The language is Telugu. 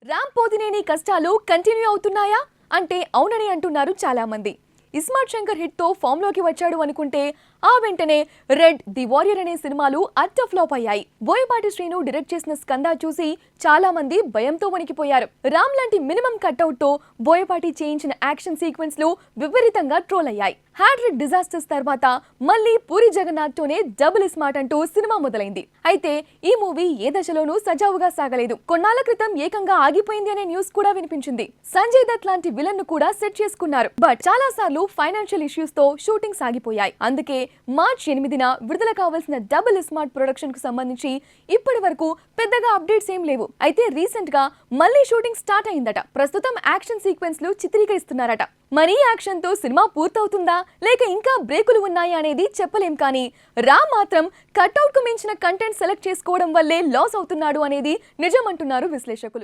రామ్ పోతినేని కష్టాలు కంటిన్యూ అవుతున్నాయా అంటే అవునని అంటున్నారు చాలా మంది. ఇస్మార్ట్ శంకర్ హిట్ తో ఫామ్ లోకి వచ్చాడు అనుకుంటే ఆ వెంటనే రెడ్, ది వారియర్ అనే సినిమాలు అట్టర్ ఫ్లాప్ అయ్యాయి. బోయపాటి శ్రీను డైరెక్ట్ చేసిన స్కంద చూసి చాలా మంది భయంతో వణికిపోయారు. రామ్ లాంటి మినిమం కట్అవుట్ తో బోయపాటి చేయించిన యాక్షన్ సీక్వెన్స్ లు విపరీతంగా ట్రోల్ అయ్యాయి. హ్యాడ్రిడ్ డిజాస్టర్స్ తర్వాత మళ్ళీ పూరి జగన్నాథ్ తోనే డబుల్ స్మార్ట్ అంటూ సినిమా మొదలైంది. అయితే ఈ మూవీ ఏ దశలోనూ సజావుగా సాగలేదు. కొన్నాళ్ల క్రితం ఏకంగా ఆగిపోయింది అనే న్యూస్ కూడా వినిపించింది. సంజయ్ దత్ లాంటి విలన్ ను కూడా సెట్ చేసుకున్నారు. బట్ చాలా సార్లు ఫైనాన్షియల్ ఇష్యూస్ తో షూటింగ్ సాగిపోయాయి. అందుకే మార్చ్ 8న విడుదల కావాల్సిన డబుల్ స్మార్ట్ ప్రొడక్షన్ కు సంబంధించి ఇప్పటి వరకు పెద్దగా అప్డేట్స్ ఏం లేవు. అయితే రీసెంట్ గా మళ్ళీ షూటింగ్ స్టార్ట్ అయిందట. ప్రస్తుతం యాక్షన్ సీక్వెన్స్ లు చిత్రీకరిస్తున్నారట. మరి యాక్షన్ తో సినిమా పూర్తవుతుందా లేక ఇంకా బ్రేకులు ఉన్నాయా అనేది చెప్పలేం. కానీ రామ్ మాత్రం కట్అవుట్ కు మించిన కంటెంట్ సెలెక్ట్ చేసుకోవడం వల్లే లాస్ అవుతున్నాడు అనేది నిజమంటున్నారు విశ్లేషకులు.